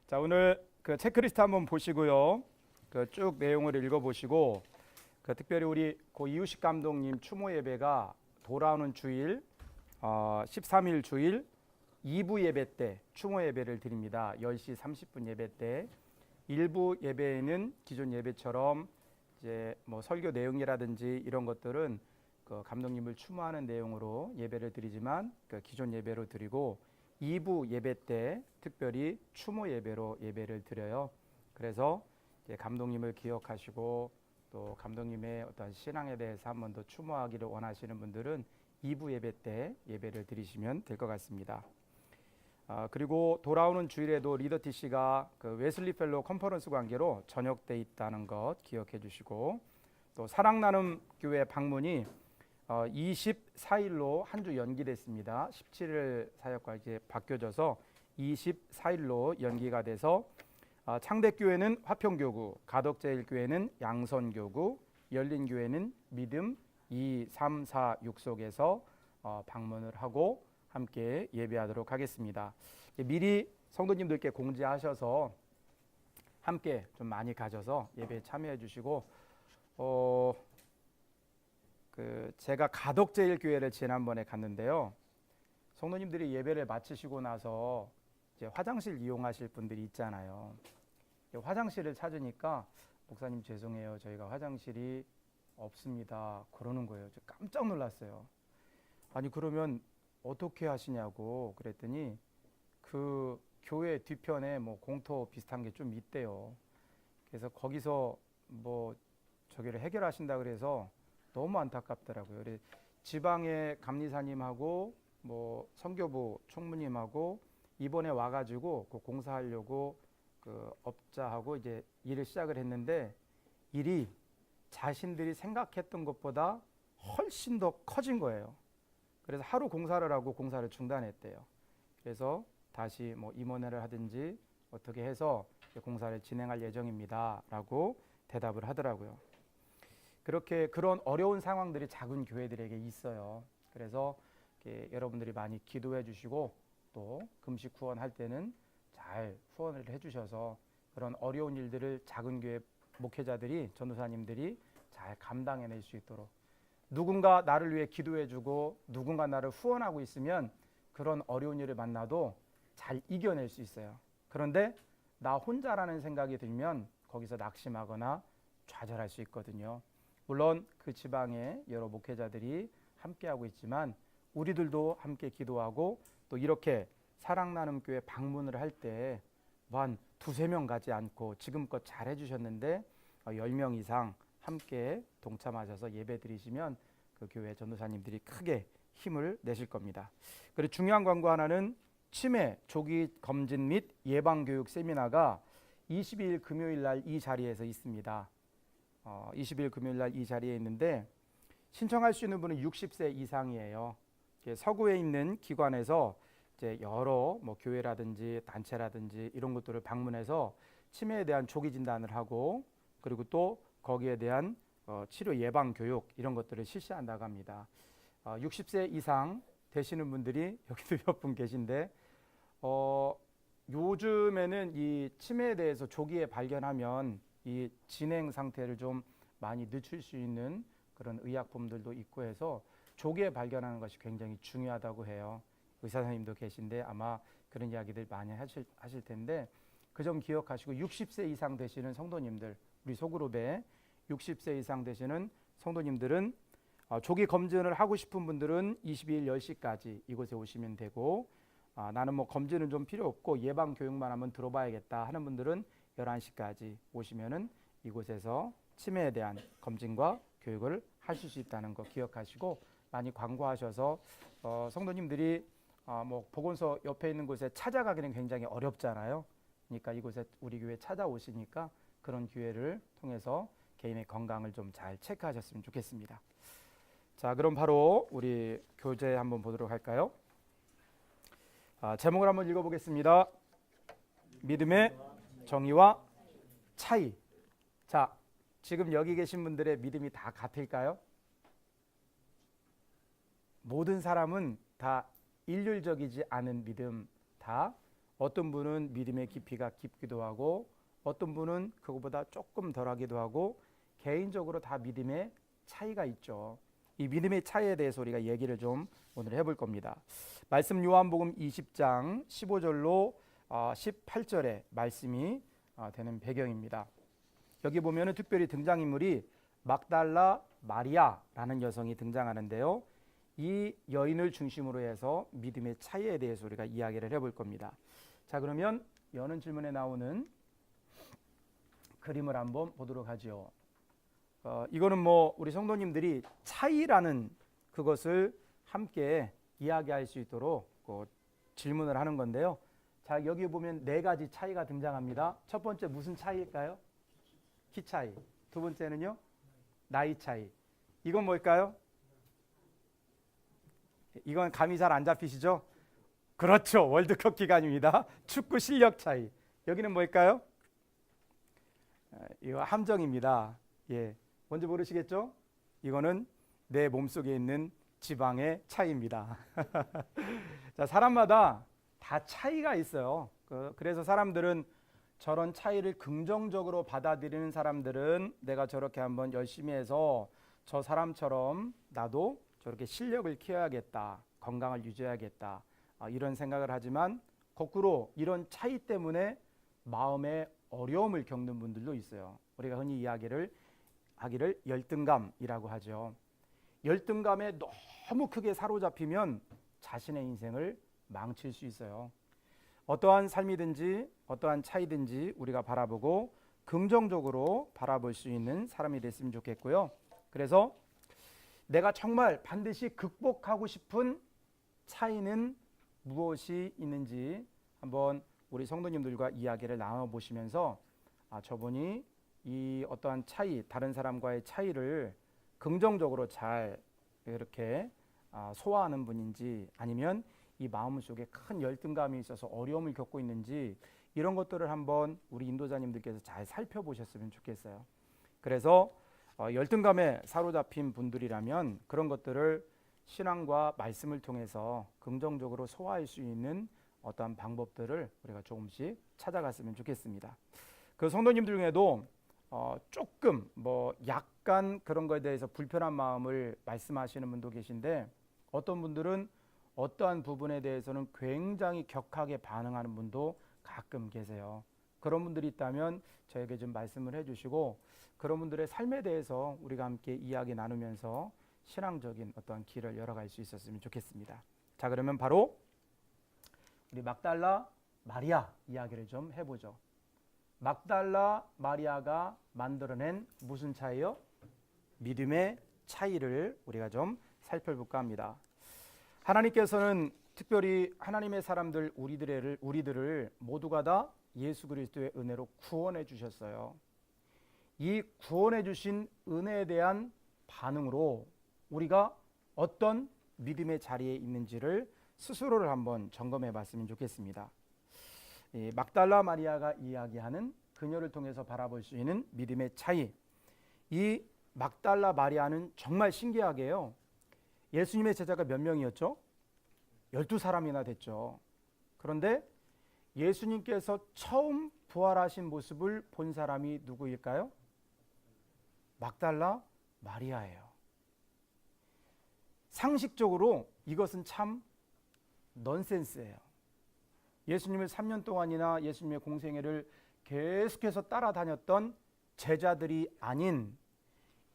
자, 오늘 그 체크리스트 한번 보시고요. 그 쭉 내용을 읽어보시고, 그 특별히 우리 고 이유식 감독님 추모 예배가 돌아오는 주일, 13일 주일 2부 예배 때 추모 예배를 드립니다. 10시 30분 예배 때 1부 예배에는 기존 예배처럼 이제 뭐 설교 내용이라든지 이런 것들은 그 감독님을 추모하는 내용으로 예배를 드리지만 그 기존 예배로 드리고 2부 예배 때 특별히 추모 예배로 예배를 드려요. 그래서 이제 감독님을 기억하시고 또 감독님의 어떤 신앙에 대해서 한 번 더 추모하기를 원하시는 분들은 2부 예배 때 예배를 드리시면 될 것 같습니다. 그리고 돌아오는 주일에도 리더 TC가 그 웨슬리 펠로우 컨퍼런스 관계로 저녁돼 있다는 것 기억해 주시고, 또 사랑 나눔 교회 방문이 24일로 한 주 연기됐습니다. 17일 사역과 이제 바뀌어져서 24일로 연기가 돼서 창대교회는 화평교구, 가덕제일교회는 양선교구, 열린교회는 믿음 2, 3, 4, 6 속에서 방문을 하고 함께 예배하도록 하겠습니다. 미리 성도님들께 공지하셔서 함께 좀 많이 가셔서 예배에 참여해 주시고, 제가 가덕제일교회를 지난번에 갔는데요. 성도님들이 예배를 마치시고 나서 이제 화장실 이용하실 분들이 있잖아요. 화장실을 찾으니까 목사님 죄송해요, 저희가 화장실이 없습니다 그러는 거예요. 저 깜짝 놀랐어요. 아니 그러면 어떻게 하시냐고 그랬더니 그 교회 뒤편에 뭐 공터 비슷한 게 좀 있대요. 그래서 거기서 뭐 저기를 해결하신다 그래서 너무 안타깝더라고요. 그래서 지방의 감리사님하고 뭐 선교부 총무님하고 이번에 와가지고 그 공사하려고 그 업자하고 이제 일을 시작을 했는데 일이 자신들이 생각했던 것보다 훨씬 더 커진 거예요. 그래서 하루 공사를 하고 공사를 중단했대요. 그래서 다시 뭐 임원회를 하든지 어떻게 해서 공사를 진행할 예정입니다라고 대답을 하더라고요. 그렇게 그런 어려운 상황들이 작은 교회들에게 있어요. 그래서 여러분들이 많이 기도해 주시고 또 금식 후원할 때는 잘 후원을 해 주셔서 그런 어려운 일들을 작은 교회 목회자들이 전도사님들이 잘 감당해낼 수 있도록, 누군가 나를 위해 기도해 주고 누군가 나를 후원하고 있으면 그런 어려운 일을 만나도 잘 이겨낼 수 있어요. 그런데 나 혼자라는 생각이 들면 거기서 낙심하거나 좌절할 수 있거든요. 물론 그 지방에 여러 목회자들이 함께하고 있지만 우리들도 함께 기도하고 또 이렇게 사랑나눔교회 방문을 할 때 한 두세 명 가지 않고 지금껏 잘 해주셨는데 10명 이상 함께 동참하셔서 예배 드리시면 그 교회 전도사님들이 크게 힘을 내실 겁니다. 그리고 중요한 광고 하나는 치매 조기 검진 및 예방교육 세미나가 22일 금요일 날 이 자리에서 있습니다. 20일 금요일 날 이 자리에 있는데 신청할 수 있는 분은 60세 이상이에요. 서구에 있는 기관에서 이제 여러 뭐 교회라든지 단체라든지 이런 것들을 방문해서 치매에 대한 조기 진단을 하고 그리고 또 거기에 대한 치료 예방 교육 이런 것들을 실시한다고 합니다. 60세 이상 되시는 분들이 여기도 몇 분 계신데 요즘에는 이 치매에 대해서 조기에 발견하면 이 진행 상태를 좀 많이 늦출 수 있는 그런 의약품들도 있고 해서 조기에 발견하는 것이 굉장히 중요하다고 해요. 의사 선생님도 계신데 아마 그런 이야기들 많이 하실 텐데 그 점 기억하시고 60세 이상 되시는 성도님들, 우리 소그룹에 60세 이상 되시는 성도님들은 조기 검진을 하고 싶은 분들은 22일 10시까지 이곳에 오시면 되고, 나는 뭐 검진은 좀 필요 없고 예방 교육만 한번 들어봐야겠다 하는 분들은 11시까지 오시면은 이곳에서 치매에 대한 검진과 교육을 하실 수 있다는 거 기억하시고 많이 광고하셔서 성도님들이 뭐 보건소 옆에 있는 곳에 찾아가기는 굉장히 어렵잖아요. 그러니까 이곳에 우리 교회 찾아오시니까 그런 기회를 통해서 개인의 건강을 좀 잘 체크하셨으면 좋겠습니다. 자, 그럼 바로 우리 교재 한번 보도록 할까요? 제목을 한번 읽어보겠습니다. 믿음의 정의와 차이. 자, 지금 여기 계신 분들의 믿음이 다 같을까요? 모든 사람은 다 일률적이지 않은 믿음, 다 어떤 분은 믿음의 깊이가 깊기도 하고 어떤 분은 그거보다 조금 덜하기도 하고 개인적으로 다 믿음의 차이가 있죠. 이 믿음의 차이에 대해서 우리가 얘기를 좀 오늘 해볼 겁니다. 말씀 요한복음 20장 15절로 18절의 말씀이 되는 배경입니다. 여기 보면은 특별히 등장인물이 막달라 마리아라는 여성이 등장하는데요. 이 여인을 중심으로 해서 믿음의 차이에 대해서 우리가 이야기를 해볼 겁니다. 자, 그러면 여는 질문에 나오는 그림을 한번 보도록 하죠. 이거는 뭐 우리 성도님들이 차이라는 그것을 함께 이야기할 수 있도록 질문을 하는 건데요. 자, 여기 보면 네 가지 차이가 등장합니다. 첫 번째 무슨 차이일까요? 키 차이. 두 번째는요? 나이 차이. 이건 뭘까요? 이건 감이 잘 안 잡히시죠? 그렇죠. 월드컵 기간입니다. 축구 실력 차이. 여기는 뭘까요? 이거 함정입니다. 예, 뭔지 모르시겠죠? 이거는 내 몸속에 있는 지방의 차이입니다. 자, 사람마다 다 차이가 있어요. 그래서 사람들은 저런 차이를 긍정적으로 받아들이는 사람들은 내가 저렇게 한번 열심히 해서 저 사람처럼 나도 저렇게 실력을 키워야겠다, 건강을 유지해야겠다, 이런 생각을 하지만 거꾸로 이런 차이 때문에 마음에 어려움을 겪는 분들도 있어요. 우리가 흔히 이야기를 하기를 열등감이라고 하죠. 열등감에 너무 크게 사로잡히면 자신의 인생을 망칠 수 있어요. 어떠한 삶이든지 어떠한 차이든지 우리가 바라보고 긍정적으로 바라볼 수 있는 사람이 됐으면 좋겠고요. 그래서 내가 정말 반드시 극복하고 싶은 차이는 무엇이 있는지 한번 우리 성도님들과 이야기를 나눠보시면서 저분이 이 어떠한 차이, 다른 사람과의 차이를 긍정적으로 잘 이렇게 소화하는 분인지 아니면 이 마음 속에 큰 열등감이 있어서 어려움을 겪고 있는지 이런 것들을 한번 우리 인도자님들께서 잘 살펴보셨으면 좋겠어요. 그래서 열등감에 사로잡힌 분들이라면 그런 것들을 신앙과 말씀을 통해서 긍정적으로 소화할 수 있는 어떠한 방법들을 우리가 조금씩 찾아갔으면 좋겠습니다. 그 성도님들 중에도 조금 약간 그런 거에 대해서 불편한 마음을 말씀하시는 분도 계신데 어떤 분들은 어떠한 부분에 대해서는 굉장히 격하게 반응하는 분도 가끔 계세요. 그런 분들이 있다면 저에게 좀 말씀을 해주시고 그런 분들의 삶에 대해서 우리가 함께 이야기 나누면서 신앙적인 어떠한 길을 열어갈 수 있었으면 좋겠습니다. 자, 그러면 바로 우리 막달라 마리아 이야기를 좀 해보죠. 막달라 마리아가 만들어낸 무슨 차이요? 믿음의 차이를 우리가 좀 살펴볼까 합니다. 하나님께서는 특별히 하나님의 사람들 우리들을 모두가 다 예수 그리스도의 은혜로 구원해 주셨어요. 이 구원해 주신 은혜에 대한 반응으로 우리가 어떤 믿음의 자리에 있는지를 스스로를 한번 점검해 봤으면 좋겠습니다. 막달라 마리아가 이야기하는 그녀를 통해서 바라볼 수 있는 믿음의 차이. 이 막달라 마리아는 정말 신기하게요. 예수님의 제자가 몇 명이었죠? 12사람이나 됐죠. 그런데 예수님께서 처음 부활하신 모습을 본 사람이 누구일까요? 막달라 마리아예요. 상식적으로 이것은 참 넌센스예요. 예수님을 3년 동안이나 예수님의 공생애를 계속해서 따라다녔던 제자들이 아닌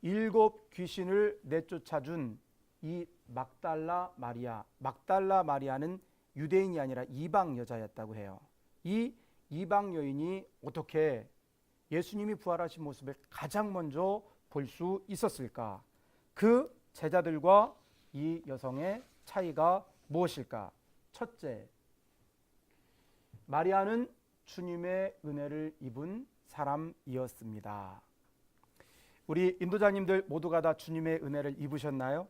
7 귀신을 내쫓아준 이 막달라 마리아는 유대인이 아니라 이방 여자였다고 해요. 이 이방 여인이 어떻게 예수님이 부활하신 모습을 가장 먼저 볼 수 있었을까? 그 제자들과 이 여성의 차이가 무엇일까? 첫째, 마리아는 주님의 은혜를 입은 사람이었습니다. 우리 인도자님들 모두가 다 주님의 은혜를 입으셨나요?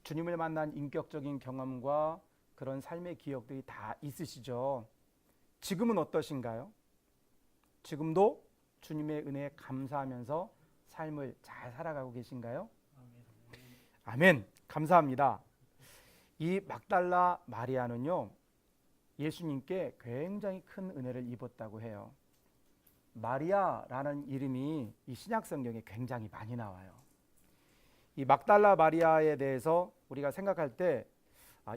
주님을 만난 인격적인 경험과 그런 삶의 기억들이 다 있으시죠? 지금은 어떠신가요? 지금도 주님의 은혜에 감사하면서 삶을 잘 살아가고 계신가요? 아멘. 감사합니다. 이 막달라 마리아는요, 예수님께 굉장히 큰 은혜를 입었다고 해요. 마리아라는 이름이 이 신약 성경에 굉장히 많이 나와요. 이 막달라 마리아에 대해서 우리가 생각할 때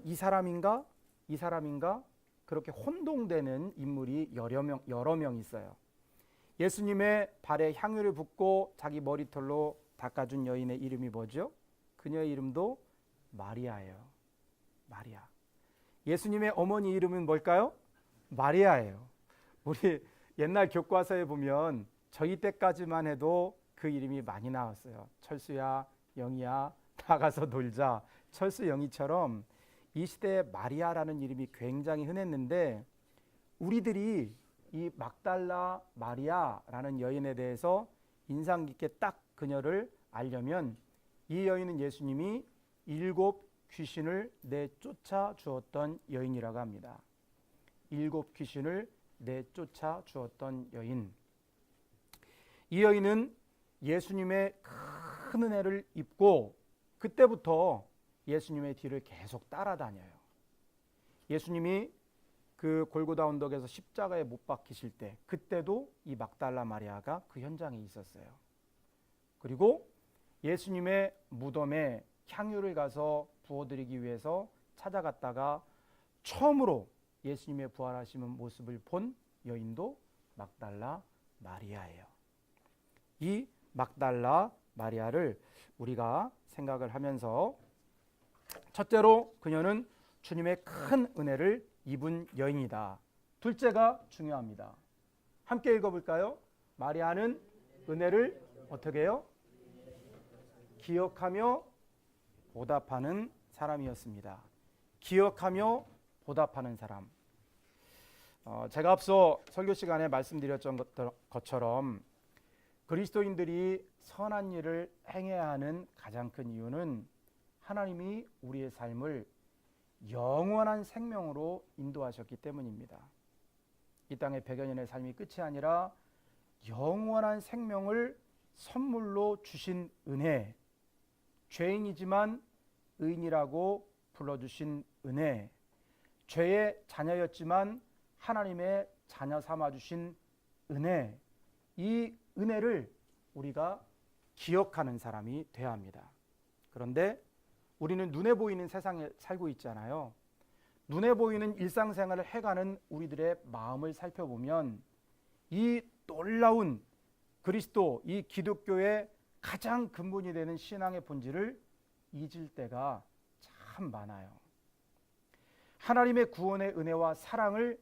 이 사람인가? 이 사람인가? 그렇게 혼동되는 인물이 여러 명 있어요. 예수님의 발에 향유를 붓고 자기 머리털로 닦아준 여인의 이름이 뭐죠? 그녀의 이름도 마리아예요. 마리아. 예수님의 어머니 이름은 뭘까요? 마리아예요. 우리 옛날 교과서에 보면 저희 때까지만 해도 그 이름이 많이 나왔어요. 철수야, 영희야, 나가서 놀자. 철수, 영희처럼 이 시대에 마리아라는 이름이 굉장히 흔했는데 우리들이 이 막달라 마리아라는 여인에 대해서 인상 깊게 딱 그녀를 알려면 이 여인은 예수님이 7 귀신을 내쫓아 주었던 여인이라고 합니다. 7 귀신을 내쫓아 주었던 여인. 이 여인은 예수님의 큰 은혜를 입고 그때부터 예수님의 뒤를 계속 따라다녀요. 예수님이 그 골고다 언덕에서 십자가에 못 박히실 때 그때도 이 막달라 마리아가 그 현장에 있었어요. 그리고 예수님의 무덤에 향유를 가서 부어드리기 위해서 찾아갔다가 처음으로 예수님의 부활하시는 모습을 본 여인도 막달라 마리아예요. 이 막달라 마리아를 우리가 생각을 하면서 첫째로 그녀는 주님의 큰 은혜를 입은 여인이다. 둘째가 중요합니다. 함께 읽어볼까요? 마리아는 은혜를 어떻게 해요? 기억하며 보답하는 사람이었습니다. 기억하며 보답하는 사람. 제가 앞서 설교 시간에 말씀드렸던 것처럼 그리스도인들이 선한 일을 행해야 하는 가장 큰 이유는 하나님이 우리의 삶을 영원한 생명으로 인도하셨기 때문입니다. 이 땅의 100여 년의 삶이 끝이 아니라 영원한 생명을 선물로 주신 은혜, 죄인이지만 의인이라고 불러주신 은혜, 죄의 자녀였지만 하나님의 자녀 삼아주신 은혜, 이 은혜를 우리가 기억하는 사람이 되어야 합니다. 그런데 우리는 눈에 보이는 세상에 살고 있잖아요. 눈에 보이는 일상생활을 해가는 우리들의 마음을 살펴보면 이 놀라운 그리스도, 이 기독교의 가장 근본이 되는 신앙의 본질을 잊을 때가 참 많아요. 하나님의 구원의 은혜와 사랑을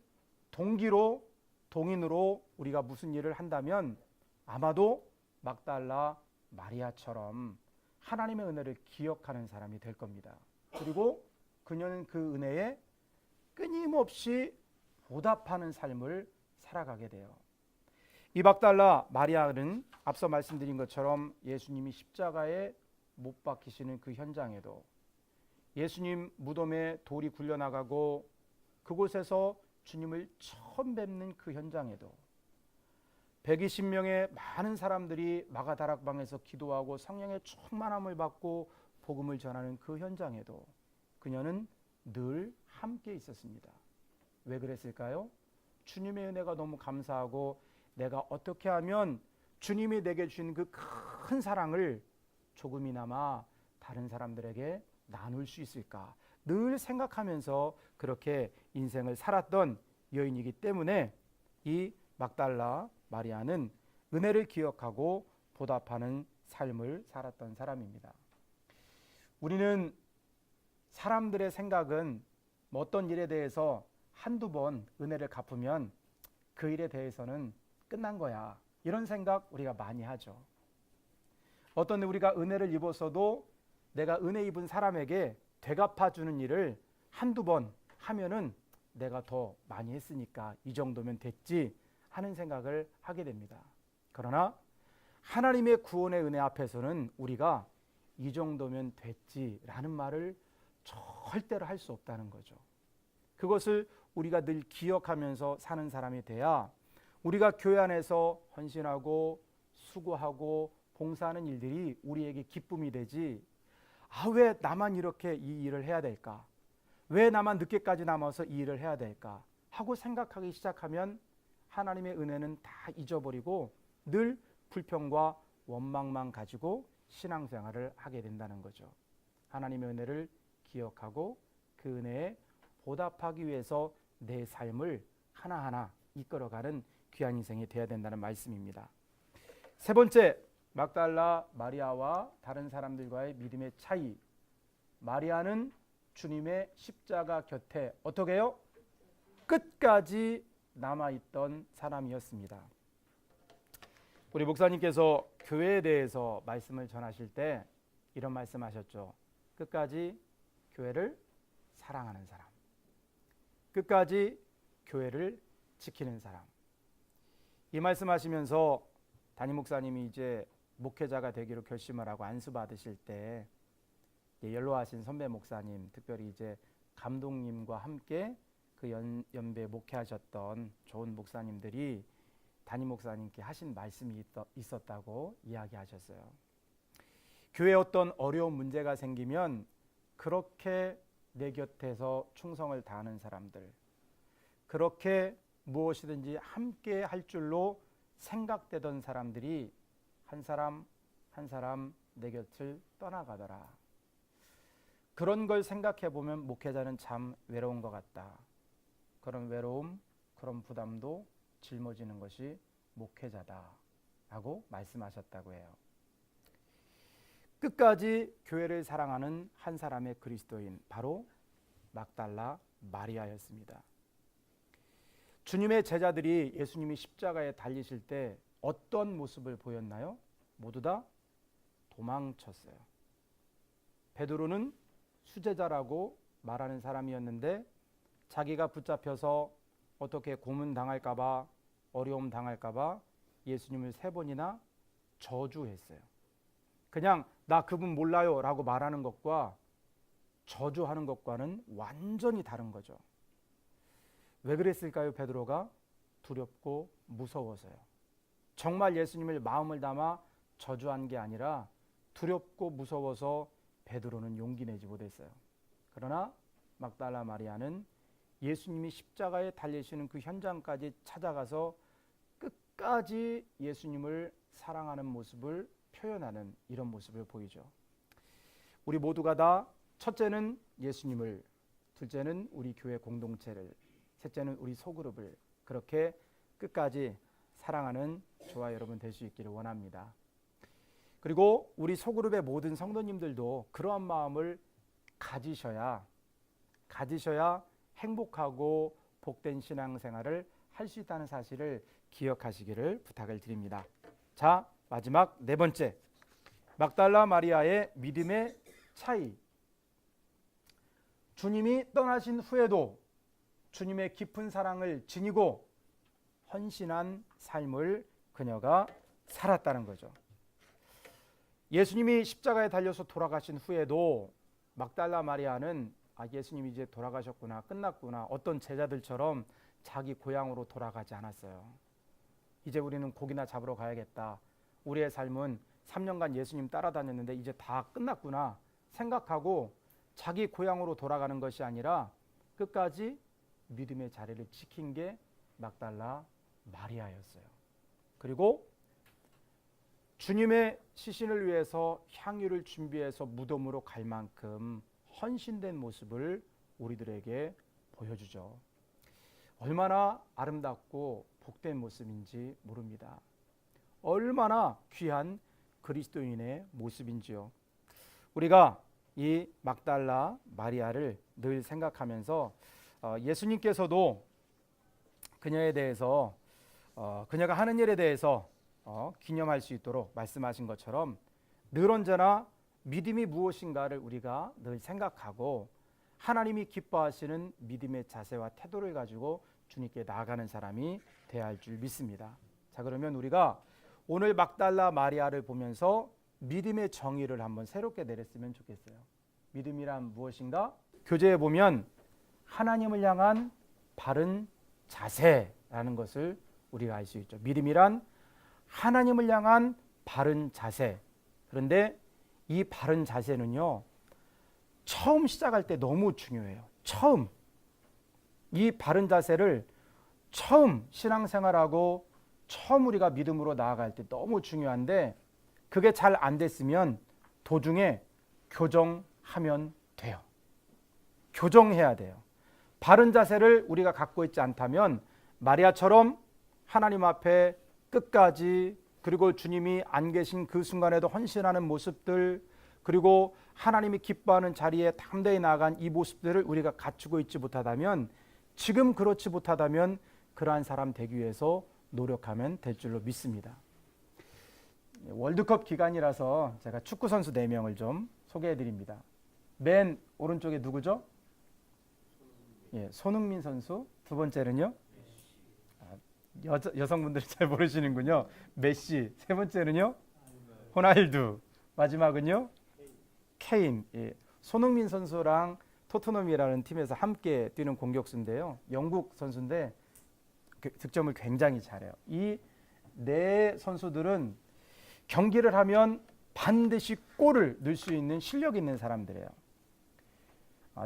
동기로, 동인으로 우리가 무슨 일을 한다면 아마도 막달라 마리아처럼 하나님의 은혜를 기억하는 사람이 될 겁니다. 그리고 그녀는 그 은혜에 끊임없이 보답하는 삶을 살아가게 돼요. 이 막달라 마리아는 앞서 말씀드린 것처럼 예수님이 십자가에 못 박히시는 그 현장에도, 예수님 무덤에 돌이 굴려나가고 그곳에서 주님을 처음 뵙는 그 현장에도, 120명의 많은 사람들이 마가다락방에서 기도하고 성령의 충만함을 받고 복음을 전하는 그 현장에도 그녀는 늘 함께 있었습니다. 왜 그랬을까요? 주님의 은혜가 너무 감사하고 내가 어떻게 하면 주님이 내게 주신 그 큰 사랑을 조금이나마 다른 사람들에게 나눌 수 있을까 늘 생각하면서 그렇게 인생을 살았던 여인이기 때문에 이 막달라 마리아는 은혜를 기억하고 보답하는 삶을 살았던 사람입니다. 우리는 사람들의 생각은 어떤 일에 대해서 한두 번 은혜를 갚으면 그 일에 대해서는 끝난 거야, 이런 생각 우리가 많이 하죠. 어떤 우리가 은혜를 입었어도 내가 은혜 입은 사람에게 되갚아주는 일을 한두 번 하면은 내가 더 많이 했으니까 이 정도면 됐지 하는 생각을 하게 됩니다. 그러나 하나님의 구원의 은혜 앞에서는 우리가 이 정도면 됐지라는 말을 절대로 할 수 없다는 거죠. 그것을 우리가 늘 기억하면서 사는 사람이 돼야 우리가 교회 안에서 헌신하고 수고하고 봉사하는 일들이 우리에게 기쁨이 되지, 왜 나만 이렇게 이 일을 해야 될까? 왜 나만 늦게까지 남아서 이 일을 해야 될까? 하고 생각하기 시작하면 하나님의 은혜는 다 잊어버리고 늘 불평과 원망만 가지고 신앙생활을 하게 된다는 거죠. 하나님의 은혜를 기억하고 그 은혜에 보답하기 위해서 내 삶을 하나하나 이끌어가는 귀한 인생이 되어야 된다는 말씀입니다. 세 번째, 막달라 마리아와 다른 사람들과의 믿음의 차이. 마리아는 주님의 십자가 곁에 어떻게 해요? 끝까지 남아있던 사람이었습니다. 우리 목사님께서 교회에 대해서 말씀을 전하실 때 이런 말씀하셨죠. 끝까지 교회를 사랑하는 사람, 끝까지 교회를 지키는 사람. 이 말씀하시면서 담임 목사님이 이제 목회자가 되기로 결심을 하고 안수 받으실 때 연로하신 선배 목사님, 특별히 이제 감독님과 함께 그 연배 목회하셨던 좋은 목사님들이 담임 목사님께 하신 말씀이 있었다고 이야기하셨어요. 교회에 어떤 어려운 문제가 생기면 그렇게 내 곁에서 충성을 다하는 사람들, 그렇게 무엇이든지 함께 할 줄로 생각되던 사람들이 한 사람 한 사람 내 곁을 떠나가더라. 그런 걸 생각해 보면 목회자는 참 외로운 것 같다. 그런 외로움, 그런 부담도 짊어지는 것이 목회자다 라고 말씀하셨다고 해요. 끝까지 교회를 사랑하는 한 사람의 그리스도인, 바로 막달라 마리아였습니다. 주님의 제자들이 예수님이 십자가에 달리실 때 어떤 모습을 보였나요? 모두 다 도망쳤어요. 베드로는 수제자라고 말하는 사람이었는데 자기가 붙잡혀서 어떻게 고문당할까 봐, 어려움 당할까 봐 예수님을 3번이나 저주했어요. 그냥 나 그분 몰라요 라고 말하는 것과 저주하는 것과는 완전히 다른 거죠. 왜 그랬을까요? 베드로가 두렵고 무서워서요. 정말 예수님을 마음을 담아 저주한 게 아니라 두렵고 무서워서 베드로는 용기 내지 못했어요. 그러나 막달라 마리아는 예수님이 십자가에 달리시는 그 현장까지 찾아가서 끝까지 예수님을 사랑하는 모습을 표현하는 이런 모습을 보이죠. 우리 모두가 다 첫째는 예수님을, 둘째는 우리 교회 공동체를, 셋째는 우리 소그룹을 그렇게 끝까지 사랑하는 저와 여러분 될 수 있기를 원합니다. 그리고 우리 소그룹의 모든 성도님들도 그러한 마음을 가지셔야 행복하고 복된 신앙생활을 할 수 있다는 사실을 기억하시기를 부탁을 드립니다. 자, 마지막 네 번째, 막달라 마리아의 믿음의 차이. 주님이 떠나신 후에도 주님의 깊은 사랑을 지니고 헌신한 삶을 그녀가 살았다는 거죠. 예수님이 십자가에 달려서 돌아가신 후에도 막달라 마리아는 예수님이 이제 돌아가셨구나, 끝났구나, 어떤 제자들처럼 자기 고향으로 돌아가지 않았어요. 이제 우리는 고기나 잡으러 가야겠다. 우리의 삶은 3년간 예수님 따라다녔는데 이제 다 끝났구나 생각하고 자기 고향으로 돌아가는 것이 아니라 끝까지 믿음의 자리를 지킨 게 막달라 마리아였어요. 그리고 주님의 시신을 위해서 향유를 준비해서 무덤으로 갈 만큼 헌신된 모습을 우리들에게 보여주죠. 얼마나 아름답고 복된 모습인지 모릅니다. 얼마나 귀한 그리스도인의 모습인지요. 우리가 이 막달라 마리아를 늘 생각하면서 예수님께서도 그녀에 대해서 그녀가 하는 일에 대해서 기념할 수 있도록 말씀하신 것처럼 늘 언제나 믿음이 무엇인가를 우리가 늘 생각하고 하나님이 기뻐하시는 믿음의 자세와 태도를 가지고 주님께 나아가는 사람이 되어야 할 줄 믿습니다. 자, 그러면 우리가 오늘 막달라 마리아를 보면서 믿음의 정의를 한번 새롭게 내렸으면 좋겠어요. 믿음이란 무엇인가? 교재에 보면 하나님을 향한 바른 자세라는 것을 우리가 알 수 있죠. 믿음이란 하나님을 향한 바른 자세. 그런데 이 바른 자세는요, 처음 시작할 때 너무 중요해요. 처음 이 바른 자세를 처음 신앙생활하고 처음 우리가 믿음으로 나아갈 때 너무 중요한데, 그게 잘 안 됐으면 도중에 교정하면 돼요. 교정해야 돼요. 바른 자세를 우리가 갖고 있지 않다면 마리아처럼 하나님 앞에 끝까지, 그리고 주님이 안 계신 그 순간에도 헌신하는 모습들, 그리고 하나님이 기뻐하는 자리에 담대히 나아간 이 모습들을 우리가 갖추고 있지 못하다면, 지금 그렇지 못하다면 그러한 사람 되기 위해서 노력하면 될 줄로 믿습니다. 월드컵 기간이라서 제가 축구 선수 4명을 좀 소개해 드립니다. 맨 오른쪽에 누구죠? 손흥민 선수. 두 번째는요? 여성분들이 잘 모르시는군요. 메시. 세 번째는요? 호날두. 마지막은요? 케인. 손흥민 선수랑 토트넘이라는 팀에서 함께 뛰는 공격수인데요. 영국 선수인데 득점을 굉장히 잘해요. 이 네 선수들은 경기를 하면 반드시 골을 넣을 수 있는 실력 있는 사람들이에요.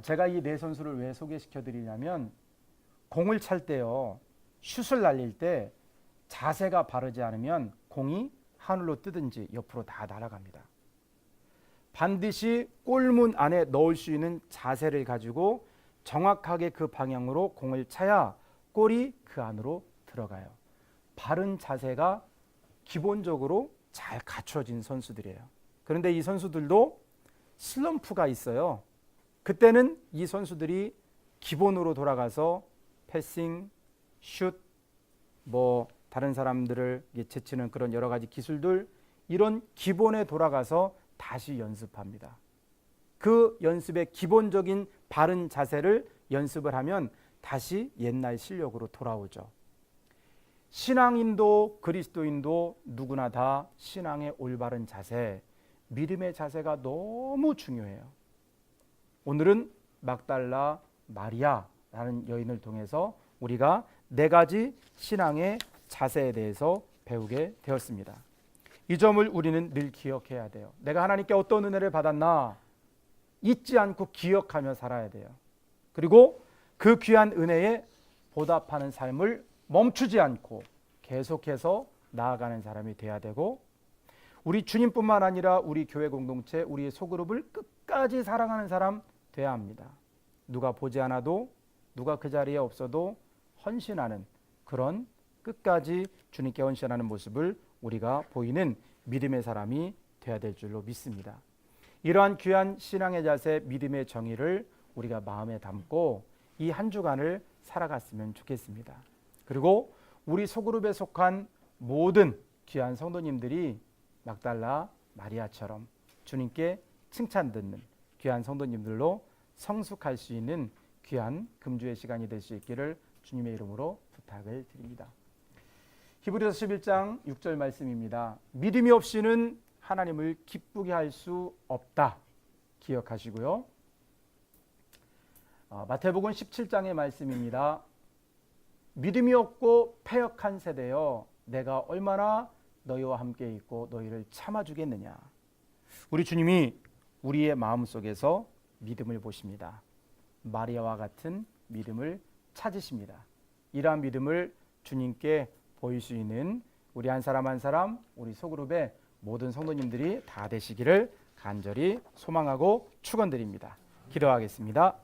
제가 이 네 선수를 왜 소개시켜 드리냐면, 공을 찰 때요, 슛을 날릴 때 자세가 바르지 않으면 공이 하늘로 뜨든지 옆으로 다 날아갑니다. 반드시 골문 안에 넣을 수 있는 자세를 가지고 정확하게 그 방향으로 공을 차야 골이 그 안으로 들어가요. 바른 자세가 기본적으로 잘 갖춰진 선수들이에요. 그런데 이 선수들도 슬럼프가 있어요. 그때는 이 선수들이 기본으로 돌아가서 패싱, 슛, 다른 사람들을 제치는 그런 여러 가지 기술들, 이런 기본에 돌아가서 다시 연습합니다. 그 연습의 기본적인 바른 자세를 연습을 하면 다시 옛날 실력으로 돌아오죠. 신앙인도 그리스도인도 누구나 다 신앙의 올바른 자세, 믿음의 자세가 너무 중요해요. 오늘은 막달라 마리아라는 여인을 통해서 우리가 4가지 신앙의 자세에 대해서 배우게 되었습니다. 이 점을 우리는 늘 기억해야 돼요. 내가 하나님께 어떤 은혜를 받았나 잊지 않고 기억하며 살아야 돼요. 그리고 그 귀한 은혜에 보답하는 삶을 멈추지 않고 계속해서 나아가는 사람이 돼야 되고, 우리 주님뿐만 아니라 우리 교회 공동체, 우리의 소그룹을 끝까지 사랑하는 사람 돼야 합니다. 누가 보지 않아도, 누가 그 자리에 없어도 헌신하는, 그런 끝까지 주님께 헌신하는 모습을 우리가 보이는 믿음의 사람이 돼야 될 줄로 믿습니다. 이러한 귀한 신앙의 자세, 믿음의 정의를 우리가 마음에 담고 이 한 주간을 살아갔으면 좋겠습니다. 그리고 우리 소그룹에 속한 모든 귀한 성도님들이 막달라 마리아처럼 주님께 칭찬 듣는 귀한 성도님들로 성숙할 수 있는 귀한 금주의 시간이 될 수 있기를 주님의 이름으로 부탁을 드립니다. 히브리서 11장 6절 말씀입니다. 믿음이 없이는 하나님을 기쁘게 할 수 없다. 기억하시고요. 마태복음 17장의 말씀입니다. 믿음이 없고 패역한 세대여, 내가 얼마나 너희와 함께 있고 너희를 참아주겠느냐. 우리 주님이 우리의 마음속에서 믿음을 보십니다. 마리아와 같은 믿음을 찾으십니다. 이러한 믿음을 주님께 보일 수 있는 우리 한 사람 한 사람, 우리 소그룹의 모든 성도님들이 다 되시기를 간절히 소망하고 축원드립니다. 기도하겠습니다.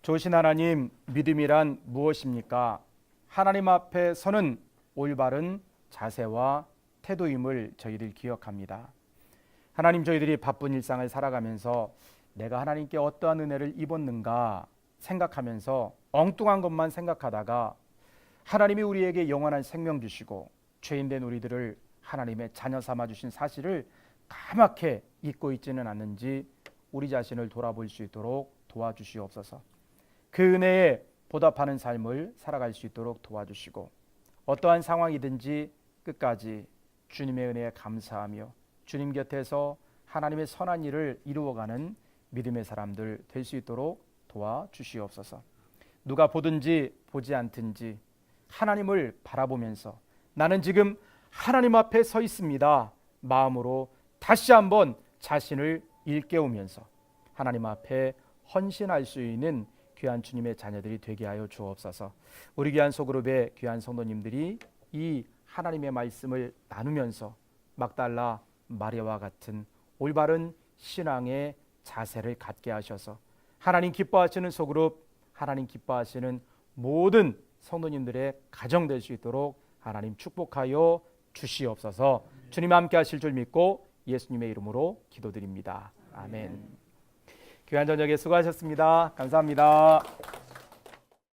좋으신 하나님, 믿음이란 무엇입니까? 하나님 앞에 서는 올바른 자세와 태도임을 저희들 기억합니다. 하나님, 저희들이 바쁜 일상을 살아가면서 내가 하나님께 어떠한 은혜를 입었는가 생각하면서 엉뚱한 것만 생각하다가 하나님이 우리에게 영원한 생명 주시고 죄인된 우리들을 하나님의 자녀 삼아 주신 사실을 까맣게 잊고 있지는 않는지 우리 자신을 돌아볼 수 있도록 도와주시옵소서. 그 은혜에 보답하는 삶을 살아갈 수 있도록 도와주시고, 어떠한 상황이든지 끝까지 주님의 은혜에 감사하며 주님 곁에서 하나님의 선한 일을 이루어가는 믿음의 사람들 될 수 있도록 도와주시옵소서. 누가 보든지 보지 않든지 하나님을 바라보면서 나는 지금 하나님 앞에 서 있습니다. 마음으로 다시 한번 자신을 일깨우면서 하나님 앞에 헌신할 수 있는 귀한 주님의 자녀들이 되게 하여 주옵소서. 우리 귀한 소그룹의 귀한 성도님들이 이 하나님의 말씀을 나누면서 막달라 마리아와 같은 올바른 신앙의 자세를 갖게 하셔서 하나님 기뻐하시는 소그룹, 하나님 기뻐하시는 모든 성도님들의 가정 될 수 있도록 하나님 축복하여 주시옵소서. 주님 함께 하실 줄 믿고 예수님의 이름으로 기도드립니다. 아멘. 귀한 저녁에 수고하셨습니다. 감사합니다.